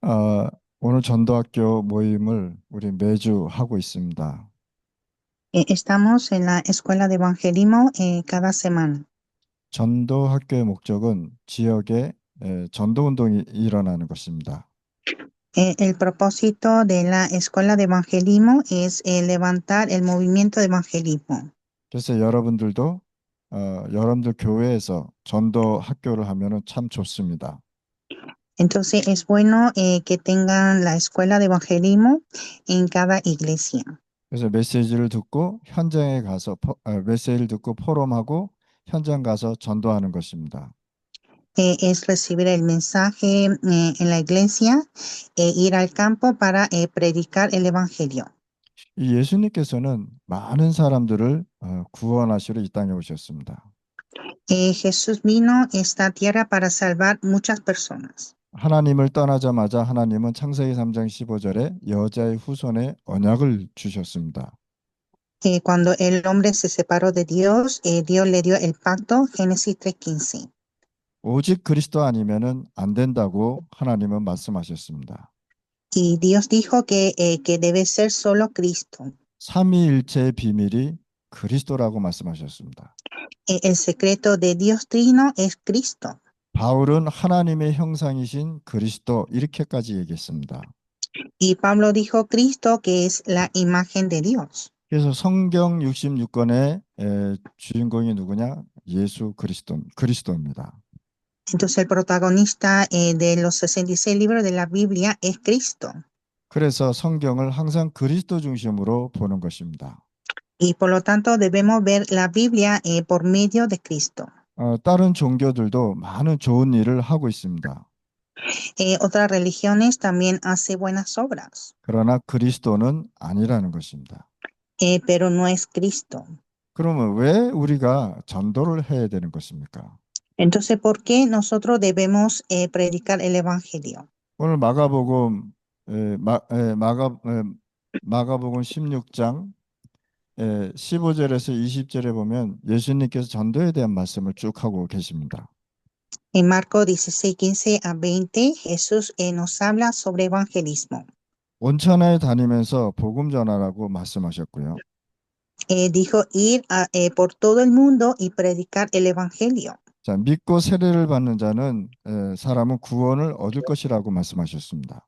아, 오늘 전도학교 모임을 우리 매주 하고 있습니다. Estamos en la escuela de evangelismo cada semana. 전도학교의 목적은 지역에 전도 운동이 일어나는 것입니다. El propósito de la escuela de evangelismo es levantar el movimiento de evangelismo. 그래서 여러분들 교회에서 전도학교를 하면은 참 좋습니다. Entonces es bueno que tengan la escuela de evangelismo en cada iglesia. 그래서 메시지를 듣고 포럼하고 현장 가서 전도하는 것입니다. Es recibir el mensaje en la iglesia e ir al campo para predicar el evangelio. 이 예수님께서는 많은 사람들을 구원하시러 이 땅에 오셨습니다. Jesús vino a esta tierra para salvar muchas personas. 하나님을 떠나자마자 하나님은 창세기 3장 15절에 여자의 후손에 언약을 주셨습니다. Cuando el hombre se separó de Dios, Dios le dio el pacto, Génesis 3:15. 오직 그리스도 아니면은 안 된다고 하나님은 말씀하셨습니다. Y Dios dijo que debe ser solo Cristo. 삼위일체의 비밀이 그리스도라고 말씀하셨습니다. El secreto de Dios Trino es Cristo. 바울은 하나님의 형상이신 그리스도 이렇게까지 얘기했습니다. Y Pablo dijo Cristo, que es la imagen de Dios. 그래서 성경 66권의 주인공이 누구냐? 예수 그리스도입니다. Entonces el protagonista de los 66 libros de la Biblia es Cristo. 그래서 성경을 항상 그리스도 중심으로 보는 것입니다. Y por lo tanto debemos ver la Biblia por medio de Cristo. 다른 종교들도 많은 좋은 일을 하고 있습니다. Otras religiones también hacen buenas obras, 그러나 그리스도는 아니라는 것입니다. pero no es Cristo. 그러면 왜 우리가 전도를 해야 되는 것입니까? Entonces, ¿por qué nosotros debemos predicar el Evangelio? 오늘 마가복음 에, 마, 에, 마가, 에, 마가복음 16장 15절에서 20절에 보면 예수님께서 전도에 대한 말씀을 쭉 하고 계십니다. En Marcos 16, 15 a 20, Jesús nos habla sobre evangelismo. 온천에 다니면서 복음 전하라고 말씀하셨고요. Dijo ir por todo el mundo y predicar el Evangelio. 자, 믿고 세례를 받는 사람은 구원을 얻을 것이라고 말씀하셨습니다.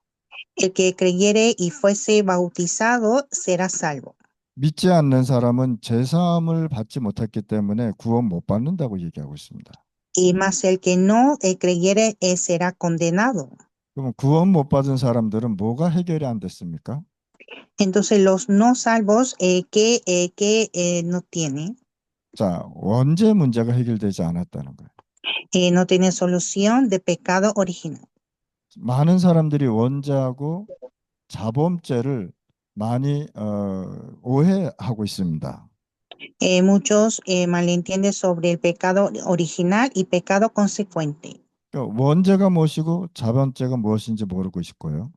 El que creyere y fuese bautizado será salvo. 믿지 않는 사람은 제사함을 받지 못했기 때문에 구원 못 받는다고 얘기하고 있습니다. Y más el que no creyere será condenado. 그럼 구원 못 받은 사람들은 뭐가 해결이 안 됐습니까? Entonces los no salvos, ¿qué no tienen? 자, 원죄 문제가 해결되지 않았다는 거예요. No tienen solución de pecado original. 많은 사람들이 원죄하고 자범죄를 많이 오해하고 있습니다. Muchos malentienden sobre el pecado original y pecado consecuente. 그러니까 원죄가 무엇이고 자범죄가 무엇인지 모르고 있고요.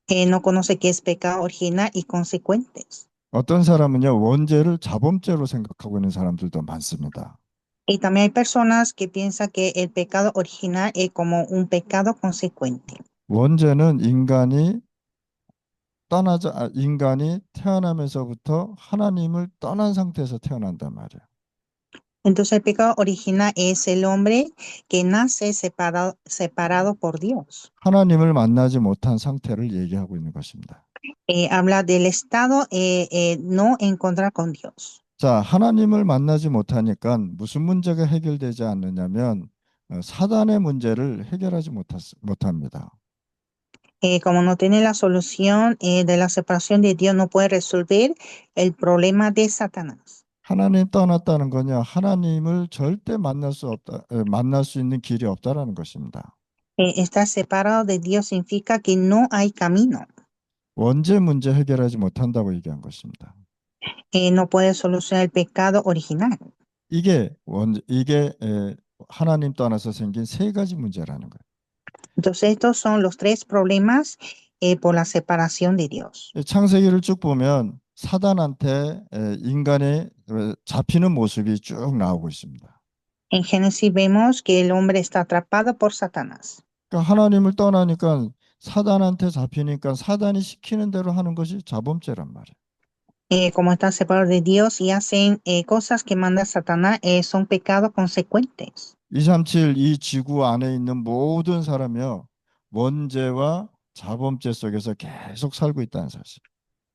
No conoce qué es pecado original y consecuentes. 어떤 사람은요, 원죄를 자범죄로 생각하고 있는 사람들도 많습니다. Y también hay personas que piensan que el pecado original es como un pecado consecuente. 원죄는 인간이 태어나면서부터 하나님을 떠난 상태에서 태어난단 말이에요. Entonces el pecado original es el hombre que nace separado por Dios. 하나님을 만나지 못한 상태를 얘기하고 있는 것입니다. Habla del estado no encontrar con Dios. 자, 하나님을 만나지 못하니까 무슨 문제가 해결되지 않느냐면 사단의 문제를 해결하지 못합니다. Como no tiene la solución de la separación de Dios, no puede resolver el problema de Satanás. 하나님 떠났다는 거냐? 하나님을 절대 만날 수 있는 길이 없다라는 것입니다. Estar separado de Dios significa que no hay camino. 원죄 문제 해결하지 못한다고 얘기한 것입니다. No puede solucionar el pecado original. 이게 하나님 떠나서 생긴 세 가지 문제라는 거예요. Entonces, estos son los tres problemas por la separación de Dios. 창세기를 쭉 보면 사단한테 인간의 잡히는 모습이 쭉 나오고 있습니다. En Génesis vemos que el hombre está atrapado por Satanás. 그러니까 하나님을 떠나니까 사단한테 잡히니까 사단이 시키는 대로 하는 것이 자범죄란 말이에요. Como están separados de Dios y hacen cosas que manda Satanás, son pecados consecuentes. 237 이 지구 안에 있는 모든 사람이요. 원죄와 자범죄 속에서 계속 살고 있다는 사실.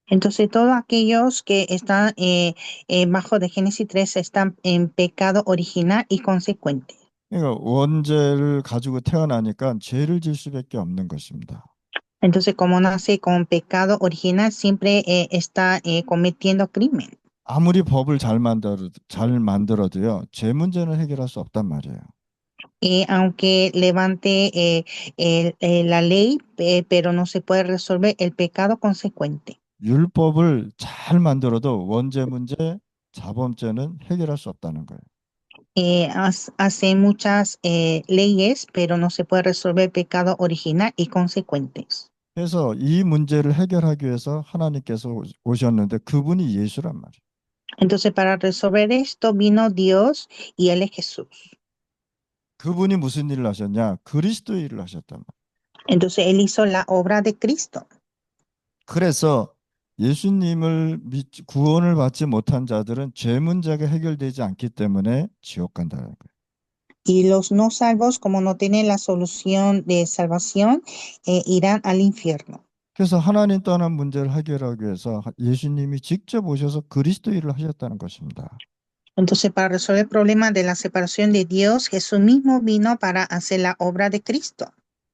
Entonces, todos aquellos que están bajo de Génesis 3 están en pecado original y consecuente. 그러니까 원죄를 가지고 태어나니까 죄를 질 수밖에 없는 것입니다. Entonces, como nace con pecado original, siempre está cometiendo crimen. 아무리 법을 잘 만들어도요. 죄 문제는 해결할 수 없단 말이에요. Aunque levante la ley, pero no se puede resolver el pecado consecuente. 율법을 잘 만들어도 원죄 문제, 자범죄는 해결할 수 없다는 거예요. Hace muchas leyes, pero no se puede resolver el pecado original y consecuentes. 그래서 이 문제를 해결하기 위해서 하나님께서 오셨는데 그분이 예수란 말이에요. Entonces, para resolver esto vino Dios y Él es Jesús. 그분이 무슨 일을 하셨냐? 그리스도의 일을 하셨단 말이에요. Entonces, Él hizo la obra de Cristo. 그래서 예수님을 구원을 받지 못한 자들은 죄 문제가 해결되지 않기 때문에 지옥 간다는 거예요. Y los no salvos, como no tienen la solución de salvación, irán al infierno. 그래서 하나님 떠난 문제를 해결하기 위해서 예수님이 직접 오셔서 그리스도 일을 하셨다는 것입니다. Entonces, para resolver el problema de la separación de Dios, Jesús mismo vino para hacer la obra de Cristo.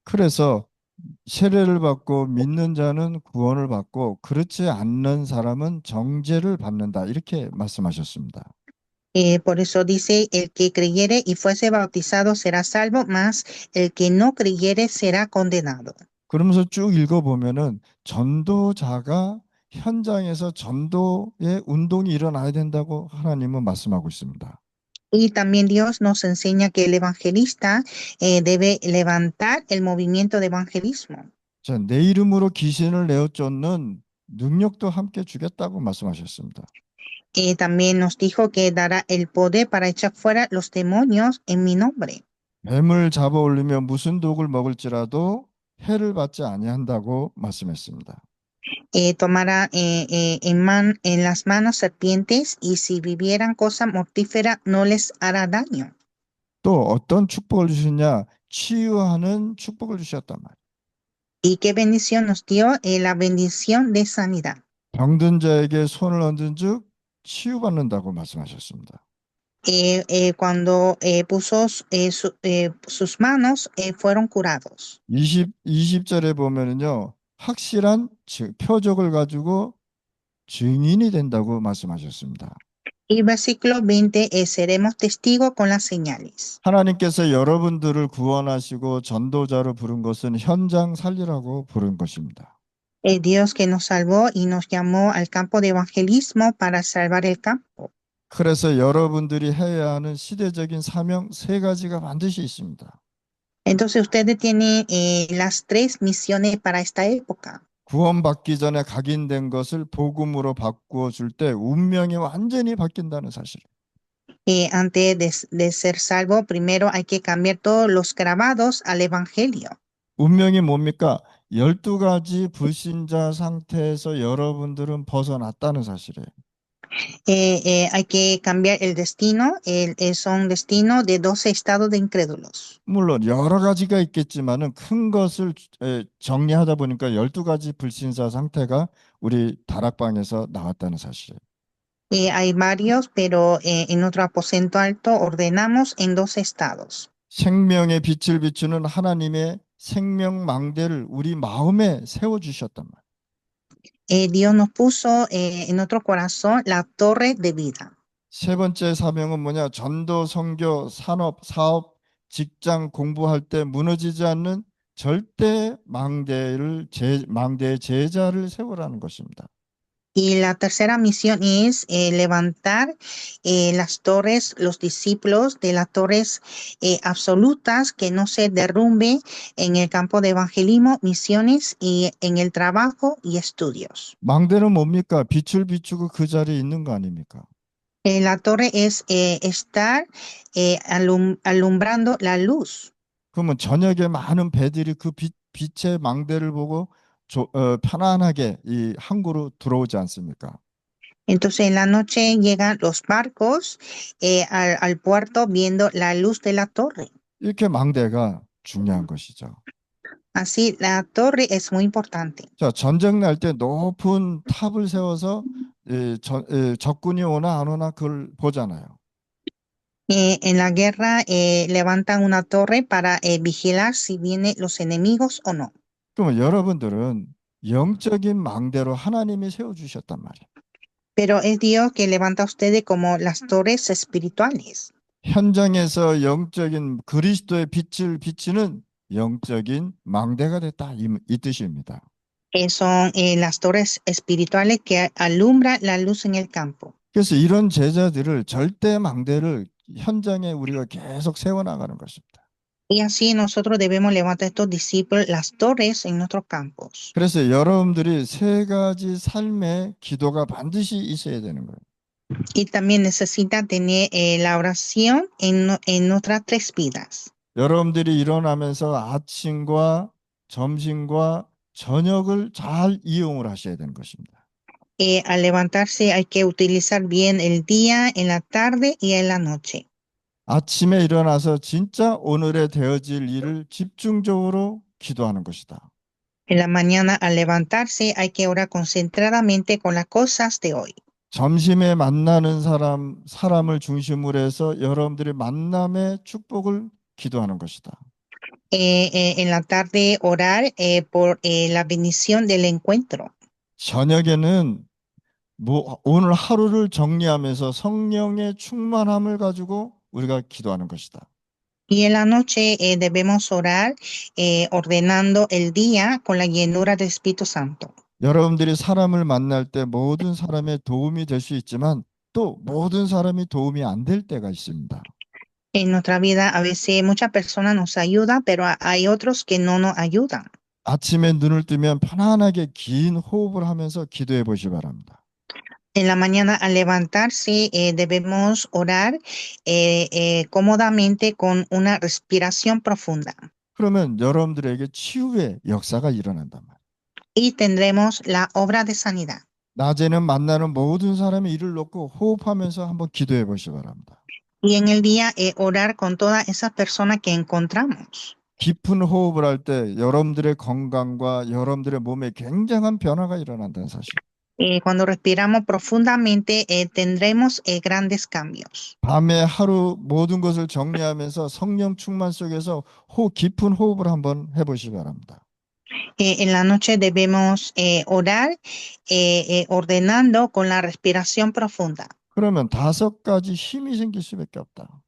그래서 세례를 받고 믿는 자는 구원을 받고 그렇지 않는 사람은 정죄를 받는다. 이렇게 말씀하셨습니다. Por eso dice, el que creyere y fuese bautizado será salvo, mas el que no creyere será condenado. 그러면서 쭉 읽어보면은 전도자가 현장에서 전도의 운동이 일어나야 된다고 하나님은 말씀하고 있습니다. Y también Dios nos enseña que el evangelista debe levantar el movimiento de evangelismo. 자, 내 이름으로 귀신을 내어 쫓는 능력도 함께 주겠다고 말씀하셨습니다. También nos dijo que dará el poder para echar fuera los demonios en mi nombre. 뱀을 잡아 올리며 무슨 독을 먹을지라도 해를 받지 아니한다고 말씀했습니다. Tomará en las manos serpientes y si vivieran cosa mortífera no les hará daño. 또 어떤 축복을 주시냐? 치유하는 축복을 주셨단 말이에요. ¿Y qué bendición nos dio? La bendición de sanidad. 병든 자에게 손을 얹은즉 치유받는다고 말씀하셨습니다. Cuando puso sus manos, fueron curados. 20절에 보면은요. 확실한 표적을 가지고 증인이 된다고 말씀하셨습니다. Y versículo 20, seremos testigos con las señales. 하나님께서 여러분들을 구원하시고 전도자로 부른 것은 현장 살리라고 부른 것입니다. Dios que nos salvó y nos llamó al campo de evangelismo para salvar el campo. 그래서 여러분들이 해야 하는 시대적인 사명 세 가지가 반드시 있습니다. Entonces ustedes tienen las tres misiones para esta época. 구원받기 전에 각인된 것을 복음으로 바꾸어 줄 때 운명이 완전히 바뀐다는 사실. Antes de ser salvo, primero hay que cambiar todos los grabados al evangelio. 운명이 뭡니까? 12가지 불신자 상태에서 여러분들은 벗어났다는 사실이에요. Hay que cambiar el destino, son destino de 12 estados de incrédulos. 물론 여러 가지가 있겠지만은 큰 것을 정리하다 보니까 12가지 불신자 상태가 우리 다락방에서 나왔다는 사실이에요. Hay varios, pero en nuestro aposento alto ordenamos en 12 estados. 생명의 빛을 비추는 하나님의 생명 망대를 우리 마음에 세워주셨단 말이에요. Dios nos puso en nuestro corazón la torre de vida. 세 번째 사명은 뭐냐? 전도, 선교, 산업, 사업, 직장 공부할 때 무너지지 않는 절대 망대의 제자를 세우라는 것입니다. Y la tercera misión es levantar las torres, los discípulos de las torres absolutas que no se derrumbe en el campo de evangelismo, misiones y en el trabajo y estudios. 망대는 뭡니까? 빛을 비추고 그 자리에 있는 거 아닙니까? La torre es estar alumbrando la luz. 그러면 저녁에 많은 배들이 그 빛 빛의 망대를 보고 편안하게 이 항구로 들어오지 않습니까? Entonces en la noche llegan los barcos al puerto viendo la luz de la torre. 이렇게 망대가 중요한 것이죠. Así, la torre es muy importante. 자, 전쟁 날 때 높은 탑을 세워서 적군이 오나 안 오나 그걸 보잖아요. En la guerra levantan una torre para vigilar si vienen los enemigos o no. 그러면 여러분들은 영적인 망대로 하나님이 세워주셨단 말이에요. Pero es Dios que levanta a ustedes como las torres espirituales. 현장에서 영적인 그리스도의 빛을 비치는 영적인 망대가 됐다 이 뜻입니다. Son las torres espirituales que alumbran la luz en el campo. 그래서 이런 제자들을 절대 망대를 현장에 우리가 계속 세워나가는 것입니다. Y así nosotros debemos levantar a estos discípulos las torres en nuestros campos. 그래서 여러분들이 세 가지 삶의 기도가 반드시 있어야 되는 거예요. Y también necesita tener la oración en nuestras tres vidas. 여러분들이 일어나면서 아침과 점심과 저녁을 잘 이용을 하셔야 되는 것입니다. Al levantarse hay que utilizar bien el día, en la tarde y en la noche. 아침에 일어나서 진짜 오늘에 되어질 일을 집중적으로 기도하는 것이다. En la mañana al levantarse hay que orar concentradamente con las cosas de hoy. 점심에 만나는 사람을 중심으로 해서 여러분들이 만남의 축복을 기도하는 것이다. En la tarde orar por la bendición del encuentro. 저녁에는 오늘 하루를 정리하면서 성령의 충만함을 가지고 우리가 기도하는 것이다. Y en la noche debemos orar ordenando el día con la llenura del Espíritu Santo. 여러분들이 사람을 만날 때 모든 사람의 도움이 될 수 있지만 또 모든 사람이 도움이 안 될 때가 있습니다. En nuestra vida a veces muchas personas nos ayudan, pero hay otros que no nos ayudan. 아침에 눈을 뜨면 편안하게 긴 호흡을 하면서 기도해 보시기 바랍니다. En la mañana al levantarse debemos orar cómodamente con una respiración profunda. 그러면 여러분들에게 치유의 역사가 일어난단 말이에요. Y tendremos la obra de sanidad. 낮에는 만나는 모든 사람의 일을 놓고 호흡하면서 한번 기도해 보시기 바랍니다. Y en el día orar con todas esas personas que encontramos. 깊은 호흡을 할 때 여러분들의 건강과 여러분들의 몸에 굉장한 변화가 일어난다는 사실. Cuando respiramos profundamente tendremos grandes cambios. 밤에 하루 모든 것을 정리하면서 성령 충만 속에서 깊은 호흡을 한번 해보시기 바랍니다. En la noche debemos orar ordenando con la respiración profunda. 그러면 5가지 힘이 생길 수밖에 없다.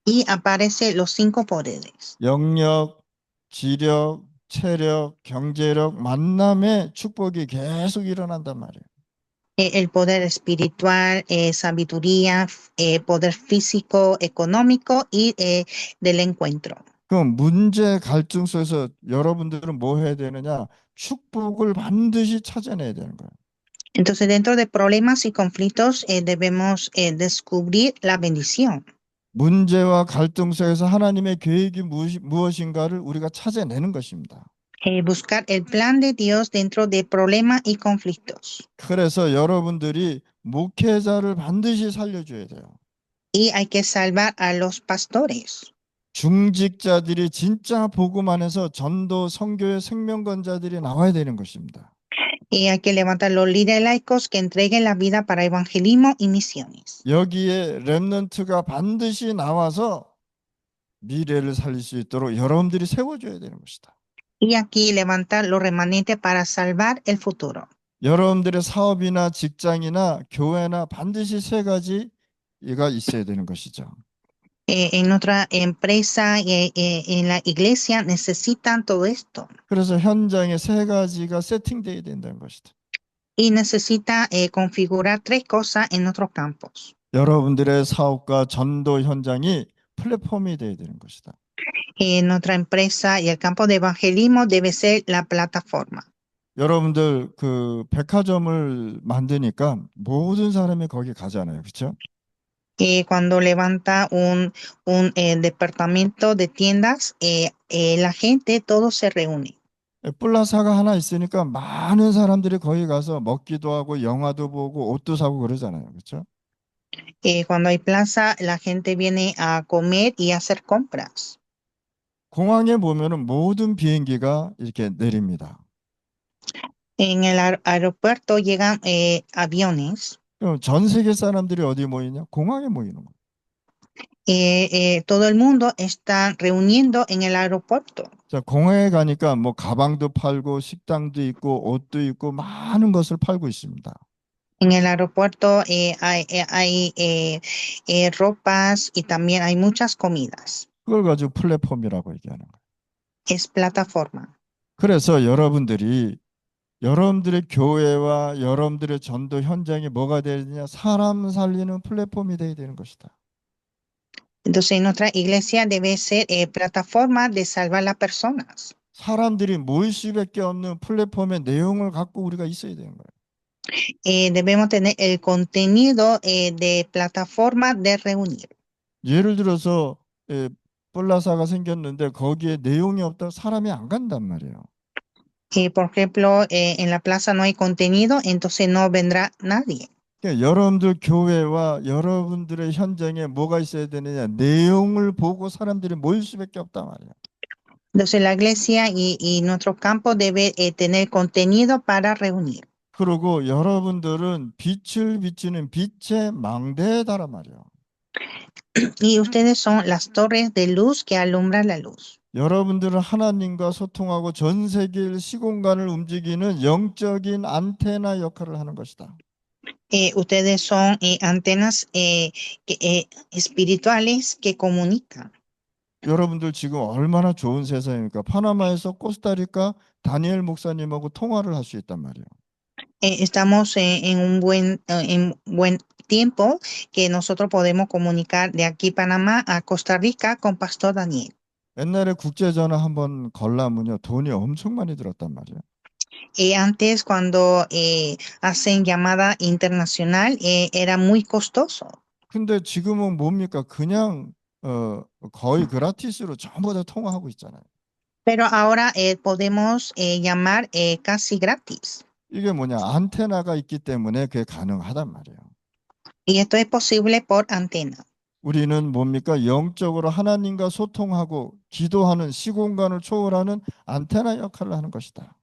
Y aparecen los 5 poderes. 영력, 지력, 체력, 경제력, 만남의 축복이 계속 일어난단 말이에요. El poder espiritual, sabiduría, poder físico, económico y del encuentro. 그럼 문제 갈등 속에서 여러분들은 뭐 해야 되느냐? 축복을 반드시 찾아내야 되는 거예요. Entonces, dentro de problemas y conflictos, debemos descubrir la bendición. 문제와 갈등 속에서 하나님의 계획이 무엇인가를 우리가 찾아내는 것입니다. Buscar el plan de Dios dentro de problemas y conflictos. 그래서 여러분들이 목회자를 반드시 살려줘야 돼요. Y hay que salvar a los pastores. 중직자들이 진짜 복음 안에서 전도 선교의 생명건자들이 나와야 되는 것입니다. Y hay que levantar los líderes laicos que entreguen la vida para evangelismo y misiones. 여기에 렘넌트가 반드시 나와서 미래를 살릴 수 있도록 여러분들이 세워줘야 되는 것이다. Y aquí levantar los remanentes para salvar el futuro. 여러분들의 사업이나 직장이나 교회나 반드시 3가지가 있어야 되는 것이죠. En nuestra empresa, en la iglesia necesitan todo esto. 그래서 현장에 3가지가 세팅되어야 된다는 것이다. Y necesita configurar 3 cosas en nuestros campos. 여러분들의 사업과 전도 현장이 플랫폼이 되어야 되는 것이다. Nuestra empresa y el campo de evangelismo debe ser la plataforma. 여러분들 그 백화점을 만드니까 모든 사람이 거기 가잖아요. 그렇죠? Cuando levanta un departamento de tiendas, la gente, todo se reúne. 플라사가 하나 있으니까 많은 사람들이 거기 가서 먹기도 하고 영화도 보고 옷도 사고 그러잖아요. 그렇죠? Cuando hay plaza, la gente viene a comer y a hacer compras. 공항에 보면은 모든 비행기가 이렇게 내립니다. En el aeropuerto llegan aviones. 그럼 전 세계 사람들이 어디 모이냐? 공항에 모이는 거예요. Todo el mundo está reuniendo en el aeropuerto. 자, 공항에 가니까 뭐 가방도 팔고 식당도 있고 옷도 있고 많은 것을 팔고 있습니다. En el aeropuerto hay ropas y también hay muchas comidas. 그걸 가지고 플랫폼이라고 얘기하는 거예요. Es plataforma. 그래서 여러분들의 교회와 여러분들의 전도 현장이 뭐가 되야 되냐? 사람 살리는 플랫폼이 돼야 되는 것이다. Entonces, nuestra iglesia debe ser plataforma de salvar las personas. 사람들이 모일 수밖에 없는 플랫폼의 내용을 갖고 우리가 있어야 되는 거예요. Debemos tener el contenido de plataforma de reunir. 예를 들어서 뿔라사가 생겼는데 거기에 내용이 없다 사람이 안 간단 말이에요. Por ejemplo, en la plaza no hay contenido, entonces no vendrá nadie. 그러니까 여러분들 교회와 여러분들의 현장에 뭐가 있어야 되느냐 내용을 보고 사람들이 모일 수밖에 없단 말이에요. Entonces la iglesia y nuestro campo debe tener contenido para reunir. 그리고 여러분들은 빛을 비치는 빛의 망대다란 말이에요. Y ustedes son las torres de luz que alumbran la luz. 여러분들은 하나님과 소통하고 전 세계 시공간을 움직이는 영적인 안테나 역할을 하는 것이다. Ustedes son antenas espirituales que comunican. 여러분들 지금 얼마나 좋은 세상입니까? 파나마에서 코스타리카 다니엘 목사님하고 통화를 할 수 있단 말이에요. Estamos en buen tiempo que nosotros podemos comunicar de aquí Panamá a Costa Rica con Pastor Daniel. 옛날에 국제전화 한번 걸라면요 돈이 엄청 많이 들었단 말이에요. Antes, cuando hacen llamada internacional, era muy costoso. 근데 지금은 뭡니까? 그냥 거의 그라티스로 전부 다 통화하고 있잖아요. Pero ahora podemos llamar casi gratis. 이게 뭐냐? 안테나가 있기 때문에 그게 가능하단 말이에요. Y esto es posible por antena. 우리는 뭡니까? 영적으로 하나님과 소통하고 기도하는 시공간을 초월하는 안테나 역할을 하는 것이다.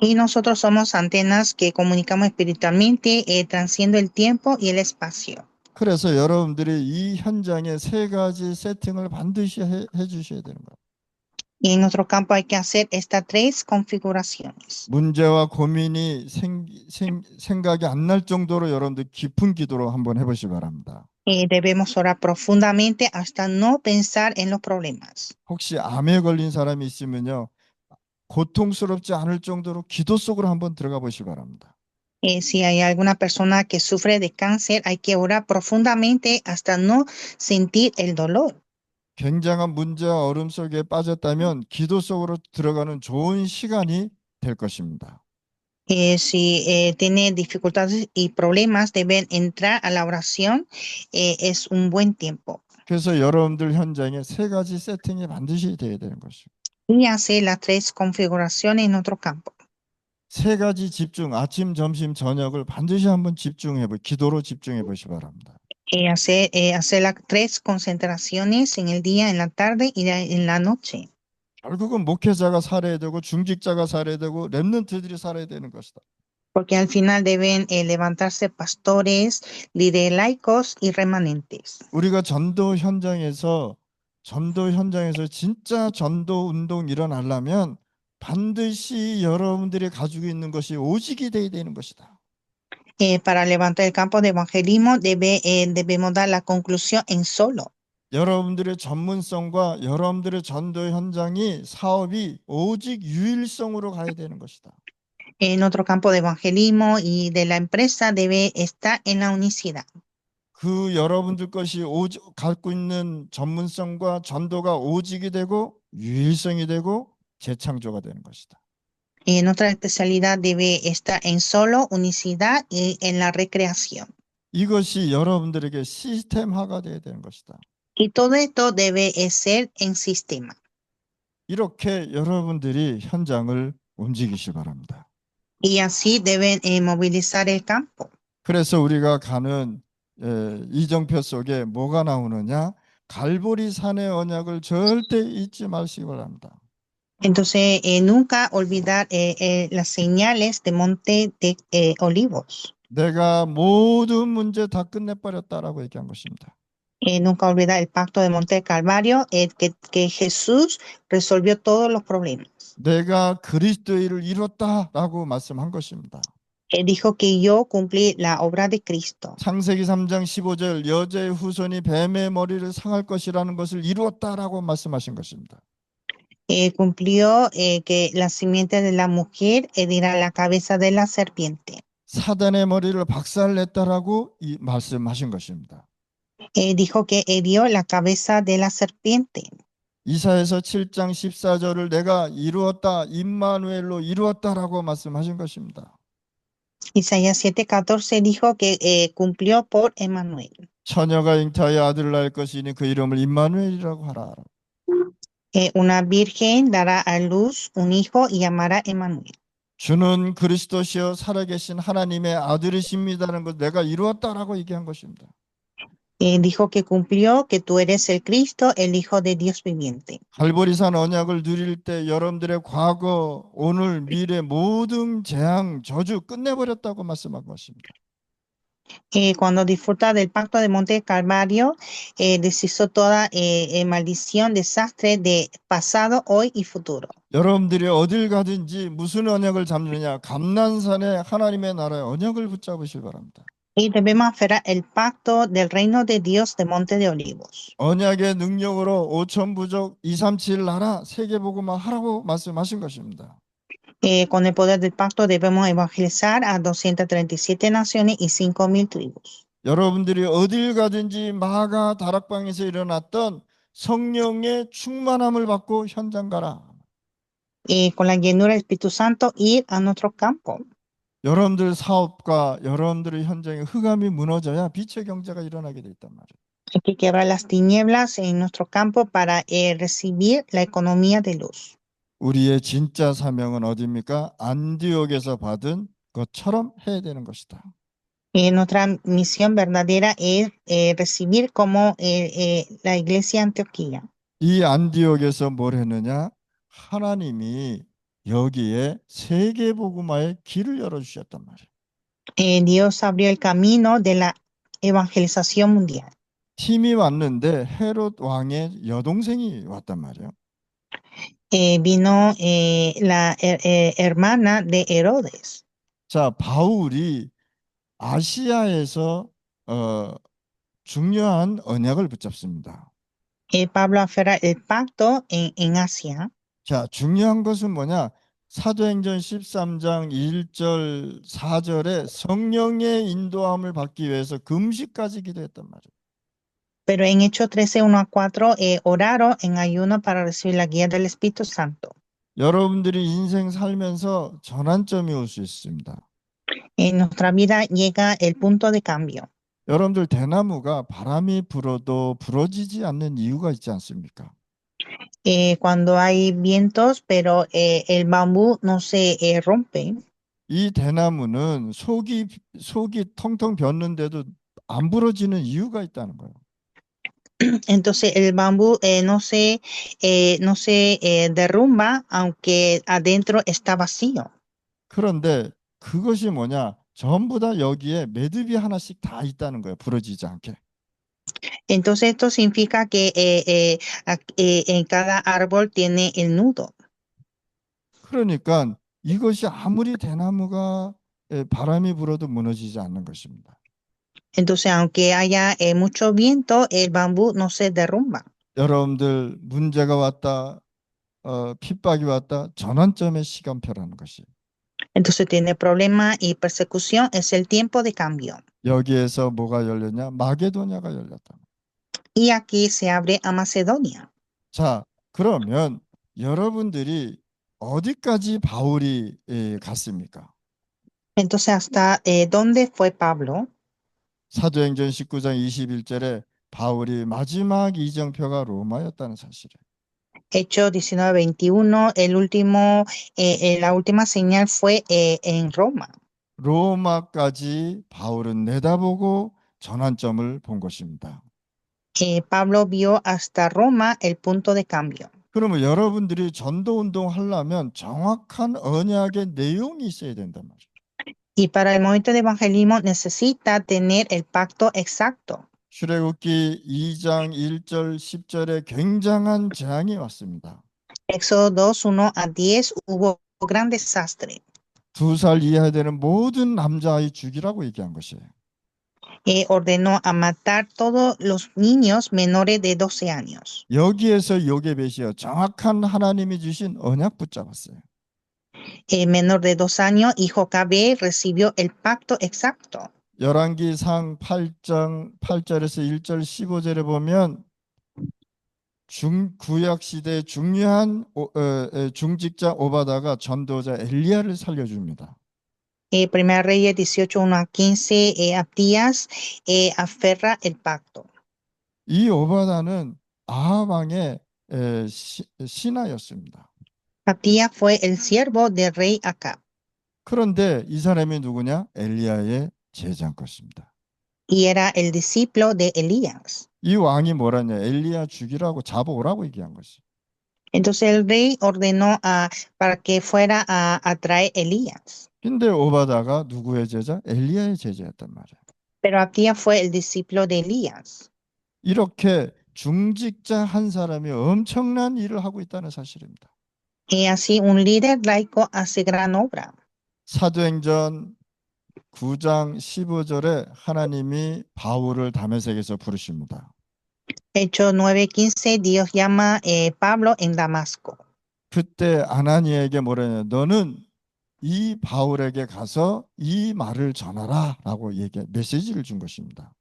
Y nosotros somos antenas que comunicamos espiritualmente, transciendo el tiempo y el espacio. 그래서 여러분들이 이 현장에 세 가지 세팅을 반드시 해주셔야 되는 거예요. Y en nuestro campo hay que hacer estas tres configuraciones. 문제와 고민이 생각이 안 날 정도로 여러분들 깊은 기도로 한번 해보시기 바랍니다. Debemos orar profundamente hasta no pensar en los problemas. 혹시 암에 걸린 사람이 있으면요. 고통스럽지 않을 정도로 기도 속으로 한번 들어가 보시기 바랍니다. Si hay alguna persona que sufre de cáncer, hay que orar profundamente hasta no sentir el dolor. 굉장한 문제와 어려움 속에 빠졌다면 기도 속으로 들어가는 좋은 시간이 될 것입니다. Si tiene dificultades y problemas, deben entrar a la oración. Es un buen tiempo. 그래서 여러분들 현장에 세 가지 세팅이 반드시 돼야 되는 것이고 Y hacer las tres configuraciones en otro campo. 세 가지 집중, 아침, 점심, 저녁을 반드시 한번 기도로 집중해 보시기 바랍니다. Hacer las tres concentraciones en el día, en la tarde y en la noche. 결국은 목회자가 살아야 되고 중직자가 살아야 되고 렘넌트들이 살아야 되는 것이다. Porque al final deben levantarse pastores, líderes laicos y remanentes. 우리가 전도 현장에서 진짜 전도 운동 일어나려면 반드시 여러분들이 가지고 있는 것이 오직이 돼야 되는 것이다. Para levantar el campo de evangelismo debemos dar la conclusión en solo. 여러분들의 전문성과 여러분들의 전도 현장이 사업이 오직 유일성으로 가야 되는 것이다. En otro campo de evangelismo y de la empresa debe estar en la unicidad. 그 여러분들 것이 갖고 있는 전문성과 전도가 오직이 되고 유일성이 되고 재창조가 되는 것이다. Nuestra especialidad debe estar en solo, unicidad y en la recreación. 이것이 여러분들에게 시스템화가 되어야 되는 것이다. Y todo esto debe ser en sistema. 이렇게 여러분들이 현장을 움직이시 바랍니다. Y así deben movilizar el campo. 그래서 우리가 가는 이정표 속에 뭐가 나오느냐? 갈보리 산의 언약을 절대 잊지 마시기 바랍니다. Entonces, nunca olvidar las señales de Monte de Olivos. 내가 모든 문제 다 끝내버렸다라고 얘기한 것입니다. Nunca olvidar el pacto de Monte del Calvario, que Jesús resolvió todos los problemas. 내가 그리스도의 일을 이뤘다라고 말씀한 것입니다. Él dijo que yo cumplí la obra de Cristo. 창세기 3장 15절 여자의 후손이 뱀의 머리를 상할 것이라는 것을 이루었다라고 말씀하신 것입니다. Cumplió que la simiente de la mujer herirá la cabeza de la serpiente. 사단의 머리를 박살냈다라고 말씀하신 것입니다. Dijo que hirió la cabeza de la serpiente. 이사야서 7장 14절을 내가 이루었다 임마누엘로 이루었다라고 말씀하신 것입니다. Isaías 7:14 dijo que cumplió por Emmanuel. 처녀가 잉타하여 아들을 낳을 것이니 그 이름을 임마누엘이라고 하라. Una virgen dará a luz un hijo y llamará Emmanuel. 주는 그리스도시여 살아계신 하나님의 아들이십니다라는 것 내가 이루었다라고 얘기한 것입니다. Dijo que cumplió que tú eres el Cristo, el Hijo de Dios viviente. 갈보리산 언약을 누릴 때 여러분들의 과거, 오늘, 미래 모든 재앙, 저주 끝내버렸다고 말씀한 것입니다. Cuando disfruta del pacto de Monte Calvario, deshizo toda maldición, desastre de pasado, hoy y futuro. 여러분들이 어딜 가든지 무슨 언약을 잡느냐? 감난산에 하나님의 나라의 언약을 붙잡으실 바랍니다. Y debemos aferrar el pacto del reino de Dios de Monte de Olivos. 언약의 능력으로 5천 부족 237 나라 세계복음화 하라고 말씀하신 것입니다. Con el poder del pacto debemos evangelizar a 237 naciones y 5,000 tribus. 여러분들이 어딜 가든지 마가 다락방에서 일어났던 성령의 충만함을 받고 현장 가라. Con la llenura del Espíritu Santo ir a nuestro campo. 여러분들 사업과 여러분들의 현장에 흑암이 무너져야 빛의 경제가 일어나게 돼 있단 말이에요. Hay que quebrar las tinieblas en nuestro campo para recibir la economía de luz. 우리의 진짜 사명은 어디입니까? 안디옥에서 받은 것처럼 해야 되는 것이다. Nuestra misión verdadera es recibir como la iglesia Antioquía. 이 안디옥에서 뭘 했느냐? 하나님이 여기에 세계복음화의 길을 열어주셨단 말이에요. Dios abrió el camino de la evangelización mundial. 팀이 왔는데 헤롯 왕의 여동생이 왔단 말이에요. Vino la hermana de Herodes. 자, 바울이 아시아에서 중요한 언약을 붙잡습니다. Pablo aferra el pacto en Asia. 자, 중요한 것은 뭐냐? 사도행전 13장 1절 4절에 성령의 인도함을 받기 위해서 금식까지 기도했단 말이에요. Pero en Hechos 13, 1-4, oraron en ayuno para recibir la guía del Espíritu Santo. 여러분들이 인생 살면서 전환점이 올 수 있습니다. En nuestra vida llega el punto de cambio. 여러분들 대나무가 바람이 불어도 부러지지 않는 이유가 있지 않습니까? Cuando hay vientos, pero el bambú no se rompe. 이 대나무는 속이 텅텅 ቢ었는데도 안 부러지는 이유가 있다는 거예요. Entonces el bambú no se derrumba, aunque adentro está vacío. 그런데 그것이 뭐냐? 전부 다 여기에 매듭이 하나씩 다 있다는 거예요. 부러지지 않게. Entonces esto significa que en cada árbol tiene el nudo. 그러니까 이것이 아무리 대나무가 바람이 불어도 무너지지 않는 것입니다. Entonces, aunque haya mucho viento, el bambú no se derrumba. 여러분들 문제가 왔다, 핍박이 왔다, 전환점의 시간표라는 것이. Entonces tiene problema y persecución, es el tiempo de cambio. 여기에서 뭐가 열렸냐? 마게도냐가 열렸다. Y aquí se abre a Macedonia. 자, 그러면 여러분들이 어디까지 바울이 갔습니까? Entonces, ¿hasta dónde fue Pablo? 사도행전 19장 21절에 바울이 마지막 이정표가 로마였다는 사실이에요. Hechos 19:21, la última señal fue en Roma. 로마까지 바울은 내다보고 전환점을 본 것입니다. Pablo vio hasta Roma el punto de cambio. 그러면 여러분들이 전도 운동 하려면 정확한 언약의 내용이 있어야 된단 말이에요. Y para el movimiento de evangelismo necesita tener el pacto exacto. 출애굽기 2장 1절 10절에 굉장한 재앙이 왔습니다. Éxodo 2:1-10 hubo gran desastre. 2살 이하 되는 모든 남자아이 죽이라고 얘기한 것이에요. Ordenó a matar todos los niños menores de 12 años. 여기에서 요게벳이요 정확한 하나님이 주신 언약 붙잡았어요. Menor de 2 años y Jocabe recibió el pacto exacto. 열왕기상 8장 8절에서 1절 15절에 보면 구약 시대 중요한 중직자 오바다가 전도자 엘리야를 살려줍니다. Primera Reyes 18:1-15, Abdías aferra el pacto. 이 오바다는 아합 왕의 신하였습니다. Abdías fue el siervo del rey Acab 그런데 이 사람이 누구냐? 엘리야의 제자인 것입니다. y era el discípulo de Elías. 이 왕이 뭐라냐? 엘리야 죽이라고 잡아오라고 얘기한 것이. Entonces el rey ordenó para que fuera a traer Elías. 근데 오바다가 누구의 제자? 엘리야의 제자였단 말이에요. Pero Abdías fue el discípulo de Elías. 이렇게 중직자 한 사람이 엄청난 일을 하고 있다는 사실입니다. Y así un líder laico hace gran obra. 사도행전 9장 15절에 하나님이 바울을 다메섹에서 부르십니다. Hechos 9:15, Dios llama Pablo en Damasco. 그때 아나니에게 뭐라냐? 너는 이 바울에게 가서 이 말을 전하라 라고 메시지를 준 것입니다.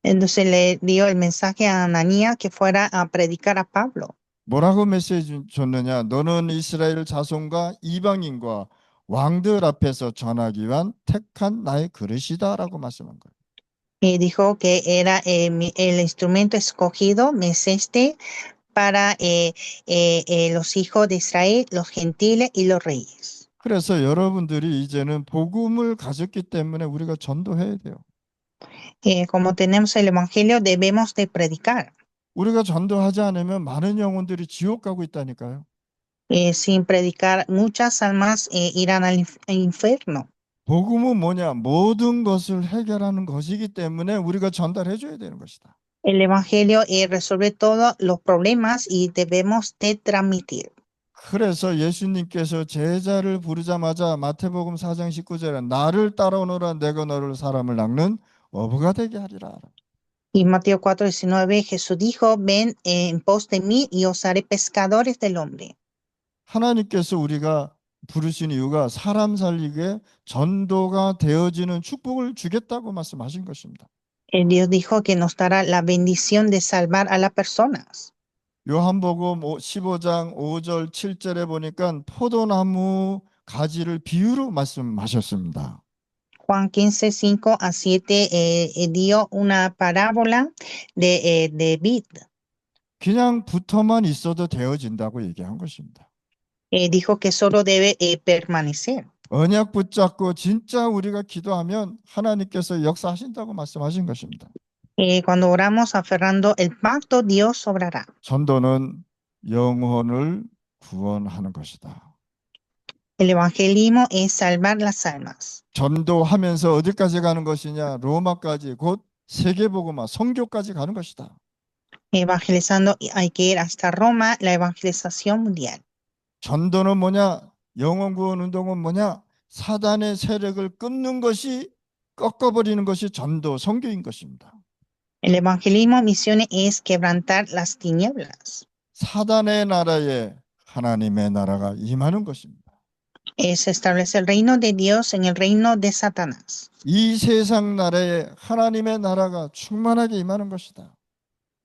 Entonces le dio el mensaje a Ananías que fuera a predicar a Pablo. 뭐라고 메시지 줬느냐? 너는 이스라엘 자손과 이방인과 왕들 앞에서 전하기 위한 택한 나의 그릇이다라고 말씀한 거예요. Y dijo que era el instrumento escogido, me es este, para los hijos de Israel, los gentiles y los reyes. 그래서 여러분들이 이제는 복음을 가졌기 때문에 우리가 전도해야 돼요. Como tenemos el evangelio, debemos de predicar. 우리가 전도하지 않으면 많은 영혼들이 지옥 가고 있다니까요. Sin predicar, muchas almas irán al infierno. 복음은 뭐냐? 모든 것을 해결하는 것이기 때문에 우리가 전달해 줘야 되는 것이다. El evangelio resuelve todos los problemas y debemos de transmitir. 그래서 예수님께서 제자를 부르자마자 마태복음 4장 19절에 나를 따라오너라 내가 너를 사람을 낚는 어부가 되게 하리라. Y Mateo 4:19, Jesús dijo, ven en pos de mí y os haré pescadores del hombre. 하나님께서 우리가 부르신 이유가 사람 살리게 전도가 되어지는 축복을 주겠다고 말씀하신 것입니다. Dios dijo que nos dará la bendición de salvar a las personas. 요한복음 15장 5절 7절에 보니까 포도나무 가지를 비유로 말씀하셨습니다. Juan 15:5-7 dio una parábola de vid. 그냥 붙어만 있어도 되어진다고 얘기한 것입니다. Dijo que solo debe permanecer. 언약 붙잡고 진짜 우리가 기도하면 하나님께서 역사하신다고 말씀하신 것입니다. Cuando oramos aferrando el pacto, Dios obrará. 전도는 영혼을 구원하는 것이다. El evangelismo es salvar las almas. 전도하면서 어디까지 가는 것이냐? 로마까지 곧 세계복음화 선교까지 가는 것이다. Evangelizando hay que ir hasta Roma, la evangelización mundial. 전도는 뭐냐? 영혼 구원 운동은 뭐냐? 사단의 세력을 끊는 것이 꺾어버리는 것이 전도 선교인 것입니다. El evangelismo, misiones es quebrantar las tinieblas. 사단의 나라에 하나님의 나라가 임하는 것입니다. Es establece el reino de Dios en el reino de Satanás. 이 세상 나라에 하나님의 나라가 충만하게 임하는 것이다.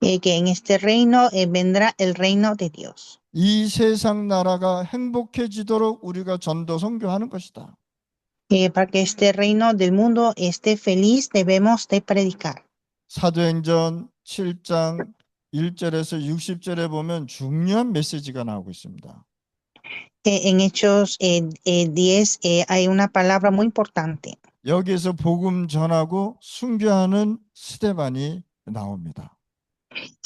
Que en este reino vendrá el reino de Dios. 이 세상 나라가 행복해지도록 우리가 전도 선교하는 것이다. Para que este reino del mundo esté feliz, debemos de predicar. 사도행전 7장 1절에서 60절에 보면 중요한 메시지가 나오고 있습니다. En Hechos 10 hay una palabra muy importante. 여기에서 복음 전하고 순교하는 스데반이 나옵니다.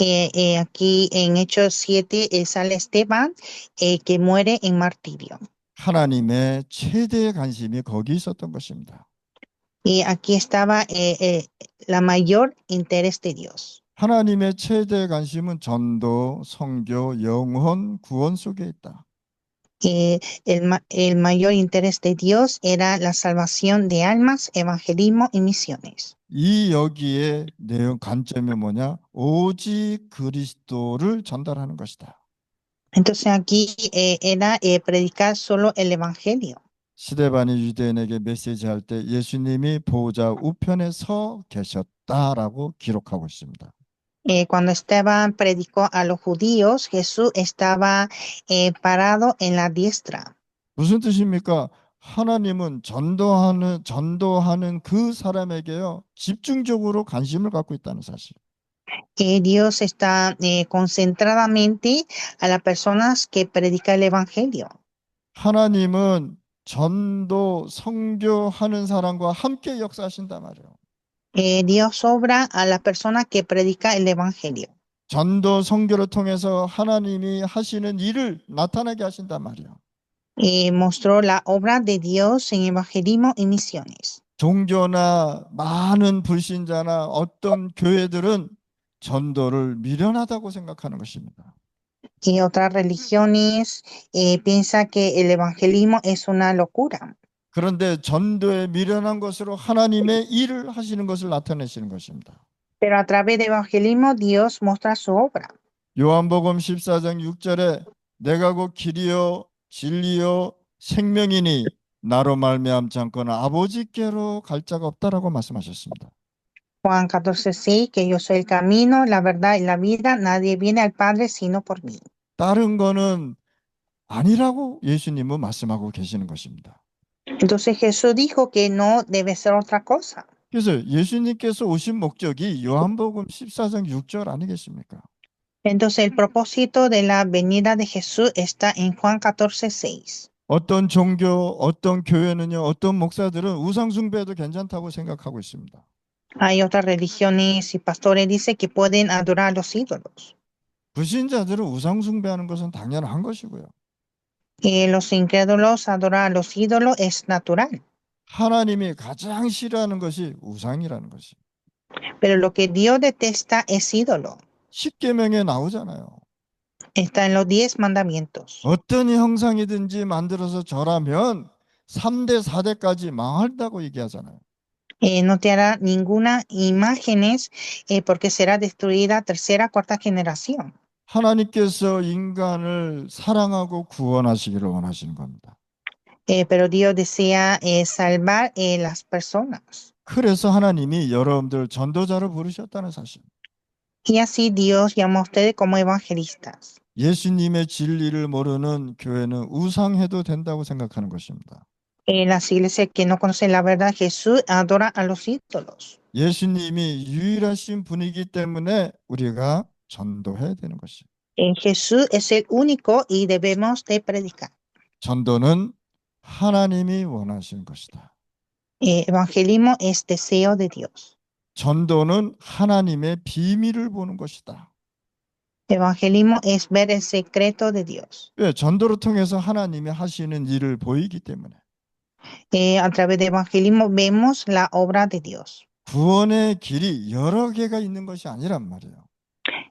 Aquí en Hechos 7 sale Esteban que muere en martirio. 하나님의 최대의 관심이 거기 있었던 것입니다. Y aquí estaba la mayor interés de Dios. 하나님의 최대의 관심은 전도, 선교, 영혼, 구원 속에 있다. El mayor interés de Dios era la salvación de almas, evangelismo y misiones. 이 여기에 내용 관점이 뭐냐? 오직 그리스도를 전달하는 것이다. Entonces aquí era predicar solo el evangelio. 스데반이 유대인에게 메시지할 때 예수님이 보호자 우편에 서 계셨다라고 기록하고 있습니다. Cuando Esteban predicó a los judíos, Jesús estaba parado en la diestra. 무슨 뜻입니까? 하나님은 전도하는 그 사람에게요 집중적으로 관심을 갖고 있다는 사실. Dios está concentradamente a las personas que predican el evangelio. 하나님은 전도 선교하는 사람과 함께 역사하신단 말이에요. Dios obra a las personas que predican el evangelio. 전도 선교를 통해서 하나님이 하시는 일을 나타나게 하신단 말이에요. Mostró la obra de Dios en evangelismo y misiones. 종교나 많은 불신자나 어떤 교회들은 전도를 미련하다고 생각하는 것입니다. Y otras religiones piensan que el evangelismo es una locura. 그런데 전도에 미련한 것으로 하나님의 일을 하시는 것을 나타내시는 것입니다. Pero a través del evangelismo Dios muestra su obra. 요한복음 14장 6절에 내가 곧 길이요 진리요 생명이니 나로 말미암지 않고는 아버지께로 갈 자가 없다라고 말씀하셨습니다. Juan 14:6, que yo soy el camino, la verdad y la vida, nadie viene al Padre sino por mí. 다른 거는 아니라고 예수님은 말씀하고 계시는 것입니다. Entonces Jesús dijo que no debe ser otra cosa. 그래서 예수님께서 오신 목적이 요한복음 14장 6절 아니겠습니까? Entonces el propósito de la venida de Jesús está en Juan 14:6. 어떤 종교, 어떤 교회는요, 어떤 목사들은 우상 숭배도 괜찮다고 생각하고 있습니다. Hay otras religiones y pastores dicen que pueden adorar a los ídolos. 불신자들은 우상 숭배하는 것은 당연한 것이고요. Los incrédulos adorar a los ídolos es natural. 하나님이 가장 싫어하는 것이 우상이라는 것이. Pero lo que Dios detesta es ídolo. 십계명에 나오잖아요. Está en los 10 mandamientos. 어떤 형상이든지 만들어서 절하면 3대, 4대까지 망한다고 얘기하잖아요. No te hará ninguna imágenes porque será destruida tercera, cuarta generación. 하나님께서 인간을 사랑하고 구원하시기를 원하시는 겁니다. Pero Dios desea salvar las personas. 그래서 하나님이 여러분들 전도자로 부르셨다는 사실. Y así Dios llama a ustedes como evangelistas. 예수님의 진리를 모르는 교회는 우상해도 된다고 생각하는 것입니다. Las iglesias que no conocen la verdad, Jesús adora a los ídolos. 예수님이 유일하신 분이기 때문에 우리가 전도해야 되는 것이. Jesús es el único y debemos de predicar. 전도는 하나님이 원하시는 것이다. Evangelismo es deseo de Dios. 전도는 하나님의 비밀을 보는 것이다. Evangelismo es ver el secreto de Dios. 왜? 전도를 통해서 하나님이 하시는 일을 보이기 때문에. A través de evangelismo vemos la obra de Dios. 구원의 길이 여러 개가 있는 것이 아니란 말이에요.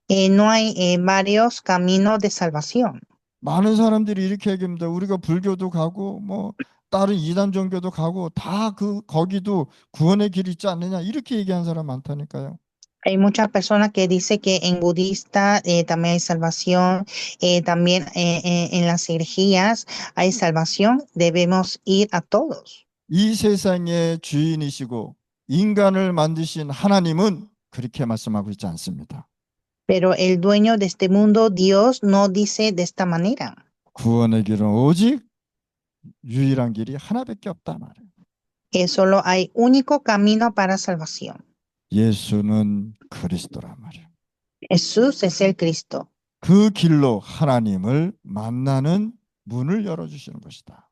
No hay varios caminos de salvación. 많은 사람들이 이렇게 얘기합니다. 우리가 불교도 가고 뭐 다른 이단 종교도 가고 다 거기도 구원의 길이 있지 않느냐 이렇게 얘기하는 사람 많다니까요. Hay muchas personas que dicen que en budista también hay salvación, también en las herejías hay salvación, debemos ir a todos. 이 세상의 주인이시고 인간을 만드신 하나님은 그렇게 말씀하고 있지 않습니다. Pero el dueño de este mundo, Dios, no dice de esta manera. 구원의 길은 오직 유일한 길이 하나밖에 없다 말이에요. Solo hay único camino para salvación. 예수는 그리스도란 말이에요. Jesús es el Cristo. 그 길로 하나님을 만나는 문을 열어주시는 것이다.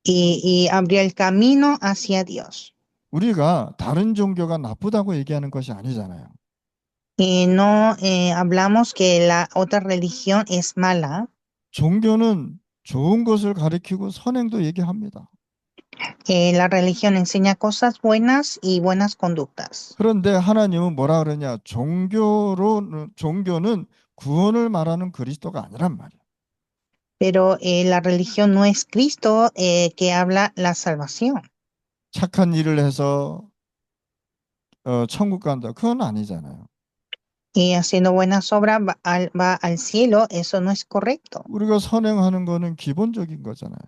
Y abrió el camino hacia Dios. 우리가 다른 종교가 나쁘다고 얘기하는 것이 아니잖아요. Y no hablamos que la otra religión es mala. 종교는 좋은 것을 가리키고 선행도 얘기합니다. La religión enseña cosas buenas y buenas conductas. 그런데 하나님은 뭐라 그러냐? 종교는 구원을 말하는 그리스도가 아니란 말이에요. Pero la religión no es Cristo que habla la salvación. 착한 일을 해서 천국 간다. 그건 아니잖아요. Y haciendo buenas obras va al cielo, eso no es correcto. 우리가 선행하는 거는 기본적인 거잖아요.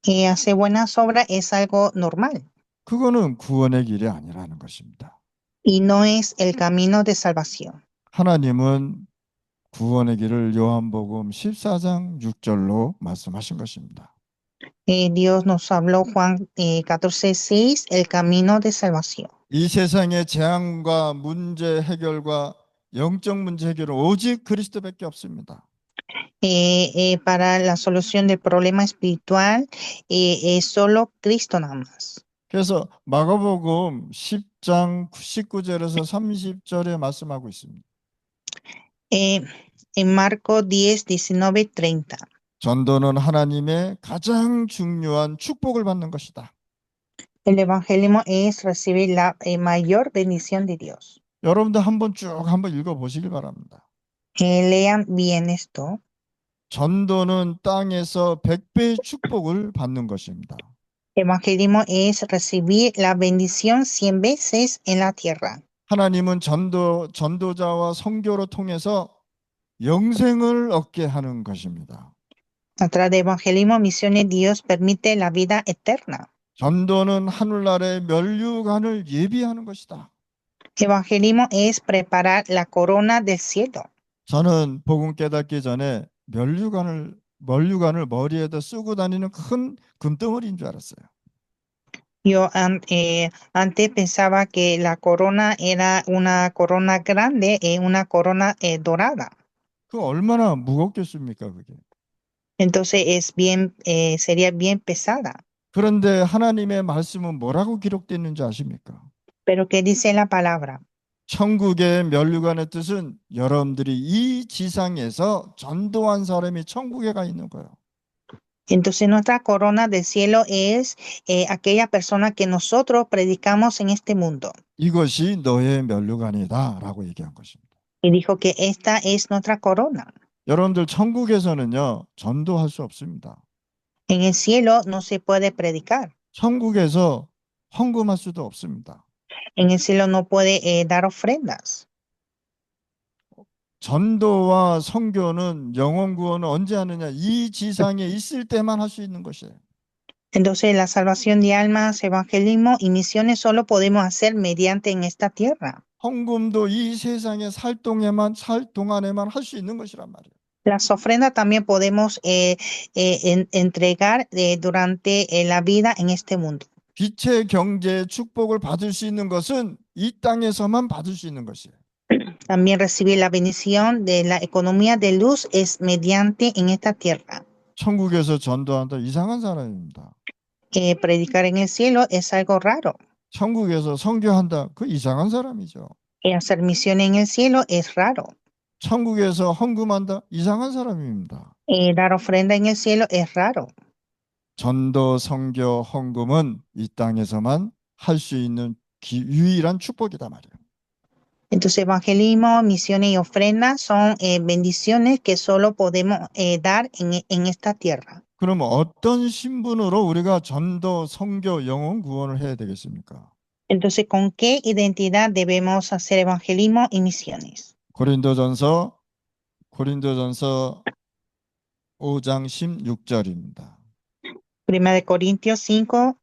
Y hacer buenas obras es algo normal 그거는 구원의 길이 아니라는 것입니다. y no es el camino de salvación. 하나님은 구원의 길을 요한복음 14장 6절로 말씀하신 것입니다. Dios nos habló Juan 14:6, el camino de salvación. 이 세상의 재앙과 문제 해결과 영적 문제 해결은 오직 그리스도밖에 없습니다. Para la solución del problema espiritual es solo Cristo nada más. 그래서 마가복음 10장 19절에서 30절에 말씀하고 있습니다. En Marcos 10, 19, 30. 전도는 하나님의 가장 중요한 축복을 받는 것이다. El evangelismo es recibir la mayor bendición de Dios. 여러분도 한번 읽어보시길 바랍니다. Lean bien esto. 전도는 땅에서 100배의 축복을 받는 것입니다. Evangelismo es recibir la bendición 100 veces en la tierra. 하나님은 전도자와 선교로 통해서 영생을 얻게 하는 것입니다. A través de evangelismo, misiones, Dios permite la vida eterna. 전도는 하늘나라의 면류관을 예비하는 것이다. Evangelismo es preparar la corona del cielo. 저는 복음 깨닫기 전에 면류관을 머리에다 쓰고 다니는 큰 금덩어리인 줄 알았어요. Yo antes pensaba que la corona era una corona grande, una corona dorada. 그 얼마나 무겁겠습니까, 그게. Entonces sería bien pesada. 그런데 하나님의 말씀은 뭐라고 기록되어 있는지 아십니까? Pero ¿qué dice la palabra? 천국의 면류관의 뜻은 여러분들이 이 지상에서 전도한 사람이 천국에 가 있는 거예요. Entonces nuestra corona del cielo es aquella persona que nosotros predicamos en este mundo. 이것이 너의 면류관이다라고 얘기한 것입니다. Y dijo que esta es nuestra corona. 여러분들 천국에서는요, 전도할 수 없습니다. En el cielo no se puede predicar. 천국에서 헌금할 수도 없습니다. En el cielo no puede dar ofrendas. 전도와 선교는 영혼 구원을 언제 하느냐? 이 지상에 있을 때만 할 수 있는 것이에요. Entonces la salvación de almas, evangelismo y misiones solo podemos hacer mediante en esta tierra. 헌금도 이 세상에 살 동안에만 할 수 있는 것이란 말이에요. Las ofrendas también podemos entregar durante la vida en este mundo. 빛의 경제의 축복을 받을 수 있는 것은 이 땅에서만 받을 수 있는 것이에요. También recibir la bendición de la economía de luz es mediante en esta tierra. 천국에서 전도한다 이상한 사람입니다. Predicar en el cielo es algo raro. 천국에서 선교한다 그 이상한 사람이죠. Hacer misión en el cielo es raro. 천국에서 헌금한다 이상한 사람입니다. Dar ofrenda en el cielo es raro. 전도, 선교, 헌금은 이 땅에서만 할 수 있는 유일한 축복이다 말이에요. Entonces, evangelismo, misiones y ofrendas son bendiciones que solo podemos dar en esta tierra. 그럼 어떤 신분으로 우리가 전도, 선교, 영혼 구원을 해야 되겠습니까? Entonces, ¿con qué identidad debemos hacer evangelismo y misiones? 고린도전서 5장 16절입니다. Primera de Corintios 5,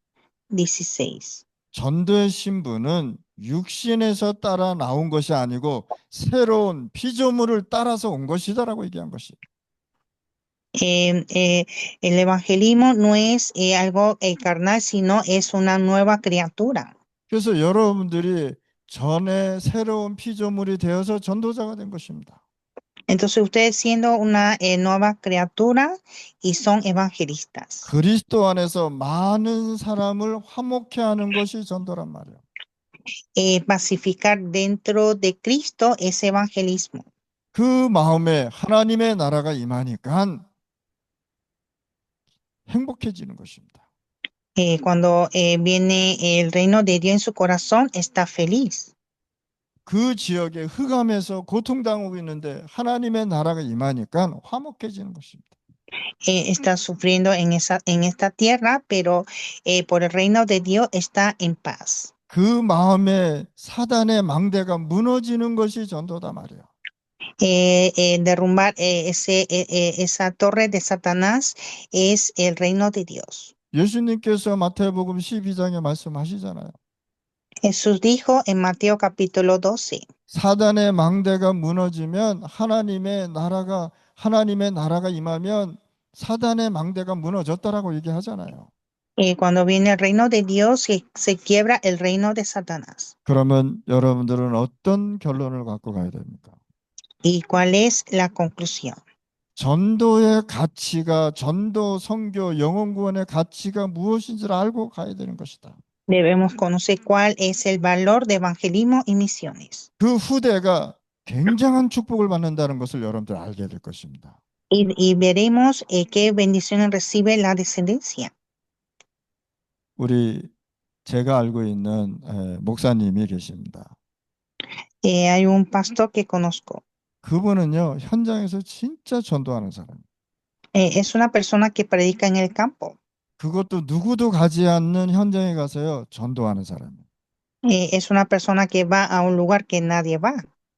16. 전도의 신분은 육신에서 따라 나온 것이 아니고 새로운 피조물을 따라서 온 것이다라고 얘기한 것이. El evangelismo no es algo carnal, sino es una nueva criatura. 그래서 여러분들이 전에 새로운 피조물이 되어서 전도자가 된 것입니다. Entonces ustedes siendo una nueva criatura y son evangelistas. 그리스도 안에서 많은 사람을 화목케 하는 것이 전도란 말이에요. Pacificar dentro de Cristo es evangelismo. 그 마음에 하나님의 나라가 임하니까 행복해지는 것입니다. Cuando viene el reino de Dios en su corazón, está feliz. 그 지역에 흑암에서 고통당하고 있는데 하나님의 나라가 임하니까 화목해지는 것입니다. Está sufriendo en esta tierra, pero por el reino de Dios está en paz. 그 마음에 사단의 망대가 무너지는 것이 전도다 말이에요. Derrumbar esa torre de Satanás es el reino de Dios. 예수님께서 마태복음 12장에 말씀하시잖아요. Jesús dijo en Mateo capítulo 12, 사단의 망대가 무너지면 하나님의 나라가 임하면 사단의 망대가 무너졌다라고 얘기하잖아요. cuando viene el reino de Dios, se quiebra el reino de Satanás. 그러면 여러분들은 어떤 결론을 갖고 가야 됩니까? ¿Y cuál es la conclusión? 전도의 가치가 전도, 선교, 영혼 구원의 가치가 무엇인지를 알고 가야 되는 것이다. Debemos conocer cuál es el valor de evangelismo y misiones. 그 후대가 굉장한 축복을 받는다는 것을 여러분들 알게 될 것입니다. Y veremos qué bendiciones recibe la descendencia. 제가 알고 있는 목사님이 계십니다. Hay un pastor que conozco. 그분은요, 현장에서 진짜 전도하는 사람. Es una persona que predica en el campo. 그것도 누구도 가지 않는 현장에 가서요, 전도하는 사람이에요. Es una persona que va a un lugar que nadie va.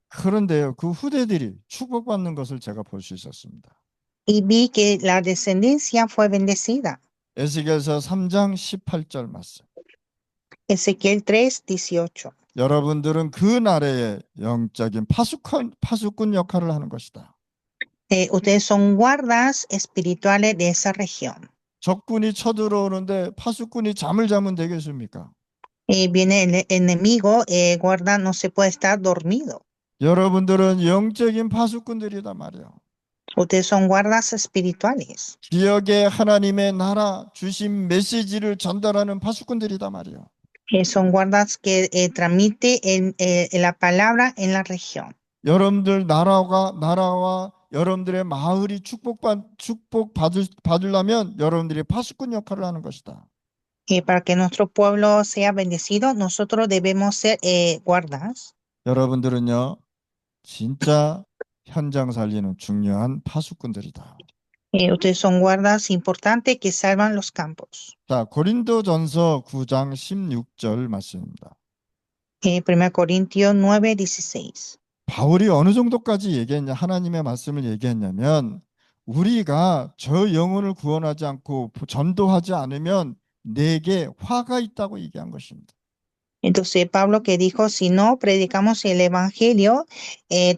그런데요, 그 후대들이 축복받는 것을 제가 볼 수 있었습니다. Y vi que la descendencia fue bendecida. 에스겔서 3장 18절 말씀. Ezequiel 3:18. 여러분들은 그 나라의 영적인 파수꾼 역할을 하는 것이다. Ustedes son guardas espirituales de esa región. 적군이 쳐들어오는데 파수꾼이 잠을 자면 되겠습니까? Viene el enemigo, guarda, no se puede estar dormido. 여러분들은 영적인 파수꾼들이다 말이에요. Ustedes son guardas espirituales. 지역에 하나님의 나라 주신 메시지를 전달하는 파수꾼들이다 말이에요. Son guardas que transmite la palabra en la región. 여러분들 나라와 여러분들의 마을이 축복받으려면 여러분들이 파수꾼 역할을 하는 것이다. Para que nuestro pueblo sea bendecido, nosotros debemos ser guardas. 여러분들은요, 진짜 현장 살리는 중요한 파수꾼들이다. Ustedes son guardas importantes que salvan los campos. 자, 고린도전서 9장 16절 말씀입니다. 1 Corintios 9:16. 바울이 어느 정도까지 하나님의 말씀을 얘기했냐면, 우리가 저 영혼을 구원하지 않고 전도하지 않으면 내게 화가 있다고 얘기한 것입니다. Entonces Pablo que dijo, si no predicamos el evangelio,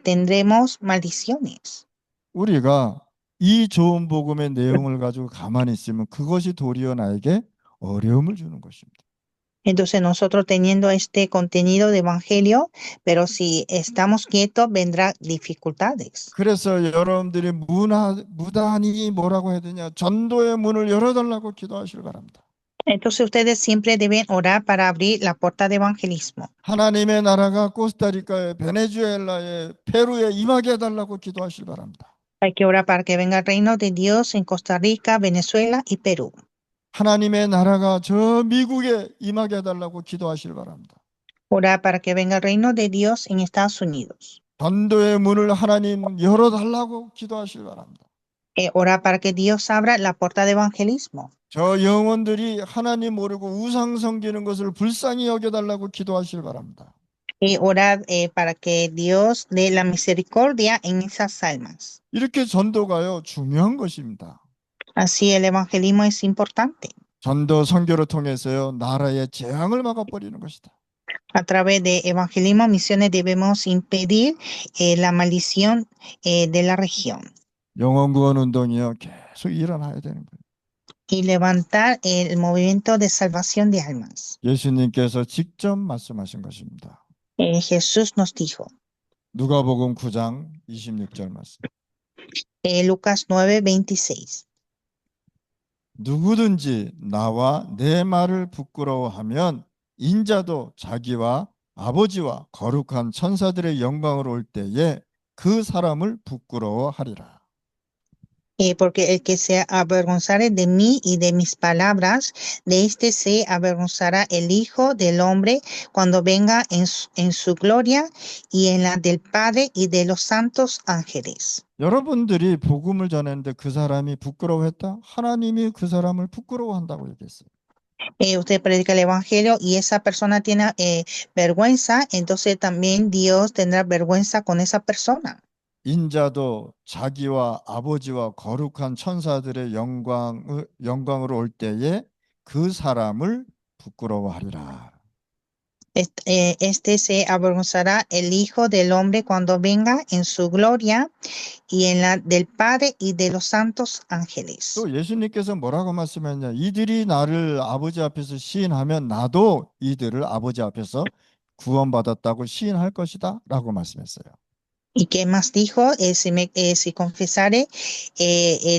tendremos maldiciones. 우리가 이 좋은 복음의 내용을 가지고 가만히 있으면 그것이 도리어 나에게 어려움을 주는 것입니다. Entonces nosotros teniendo este contenido de evangelio, pero si estamos quietos, vendrá dificultades. 그래서 여러분들이 무단히 뭐라고 해야 되냐, 전도의 문을 열어달라고 기도하시길 바랍니다. Entonces ustedes siempre deben orar para abrir la puerta de evangelismo. 하나님의 나라가 코스타리카에, 베네수엘라에, 페루에 임하게 해달라고 기도하시길 바랍니다. Hay que orar para que venga el reino de Dios en Costa Rica, Venezuela y Perú. 하나님의 나라가 저 미국에 임하게 해달라고 기도하시길 바랍니다. Orar para que venga el reino de Dios en Estados Unidos. 전도의 문을 하나님 열어달라고 기도하시길 바랍니다. Orar para que Dios abra la puerta de evangelismo. 저 영혼들이 하나님 모르고 우상 섬기는 것을 불쌍히 여겨달라고 기도하시길 바랍니다. Orar para que Dios dé la misericordia en esas almas. 이렇게 전도가요, 중요한 것입니다. Así el evangelismo es importante. 전도 선교를 통해서요, 나라의 재앙을 막아버리는 것이다. A través de evangelismo, misiones debemos impedir la maldición de la región 영혼 구원 운동이요, 계속 일어나야 되는 거예요. y levantar el movimiento de salvación de almas. 예수님께서 직접 말씀하신 것입니다. Jesús nos dijo, 누가복음 9장 26절 말씀. Lucas 9:26. 누구든지 나와 내 말을 부끄러워하면 인자도 자기와 아버지와 거룩한 천사들의 영광으로 올 때에 그 사람을 부끄러워하리라. Porque el que se avergonzare de mí y de mis palabras, de este se avergonzará el Hijo del Hombre cuando venga en su gloria y en la del Padre y de los santos ángeles. 여러분들이 복음을 전했는데 그 사람이 부끄러워했다? 하나님이 그 사람을 부끄러워한다고 얘기했어요. Usted predica el Evangelio y esa persona tiene vergüenza, entonces también Dios tendrá vergüenza con esa persona. 인자도 자기와 아버지와 거룩한 천사들의 영광으로 올 때에 그 사람을 부끄러워하리라. Este se avergonzará el Hijo del Hombre cuando venga en su gloria y en la del Padre y de los santos ángeles. 또 예수님께서 뭐라고 말씀했냐? 이들이 나를 아버지 앞에서 시인하면 나도 이들을 아버지 앞에서 구원받았다고 시인할 것이다 라고 말씀했어요. ¿Y qué más dijo? Si confesare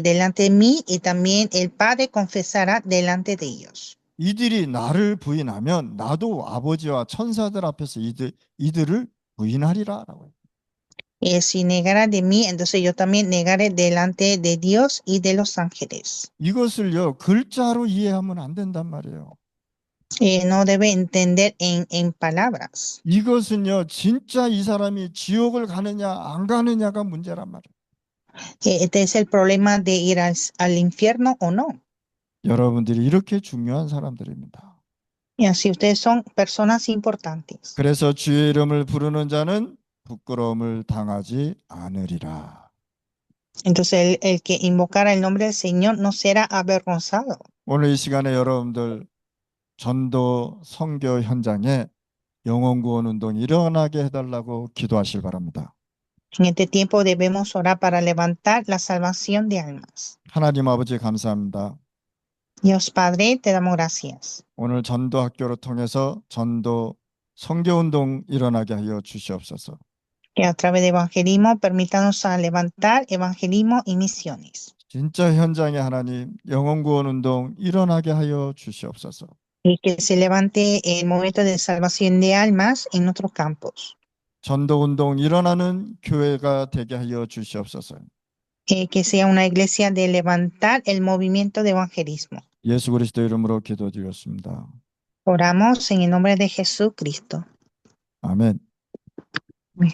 delante de mí y también el Padre confesará delante de ellos. 이들이 나를 부인하면 나도 아버지와 천사들 앞에서 이들을 부인하리라 라고 해요. Si negara de mí, entonces yo también negaré delante de Dios y de los ángeles. 이것을요 글자로 이해하면 안 된단 말이에요. No debe entender en palabras. 이것은요 진짜 이 사람이 지옥을 가느냐 안 가느냐가 문제란 말이에요. Este es el problema de ir al infierno o no. 여러분들이 이렇게 중요한 사람들입니다. Y así ustedes son personas importantes. 그래서 주의 이름을 부르는 자는 부끄러움을 당하지 않으리라. Entonces el que invocara el nombre del Señor no será avergonzado. 오늘 이 시간에 여러분들 전도 선교 현장에 영혼 구원 운동이 일어나게 해달라고 기도하실 바랍니다. En este tiempo debemos orar para levantar la salvación de almas. 하나님 아버지 감사합니다. Dios Padre, te damos gracias. 오늘 전도 학교를 통해서 전도 선교 운동 일어나게 하여 주시옵소서. Que a través de evangelismo permítanos a levantar evangelismo y misiones. 진짜 현장에 하나님 영혼 구원 운동 일어나게 하여 주시옵소서. Y que se levante el momento de salvación de almas en nuestros campos. 전도 운동 일어나는 교회가 되게 하여 주시옵소서. Que sea una iglesia de levantar el movimiento de evangelismo. 예수 그리스도 이름으로 기도드렸습니다. Oramos en el nombre de Jesucristo. 아멘. Amén.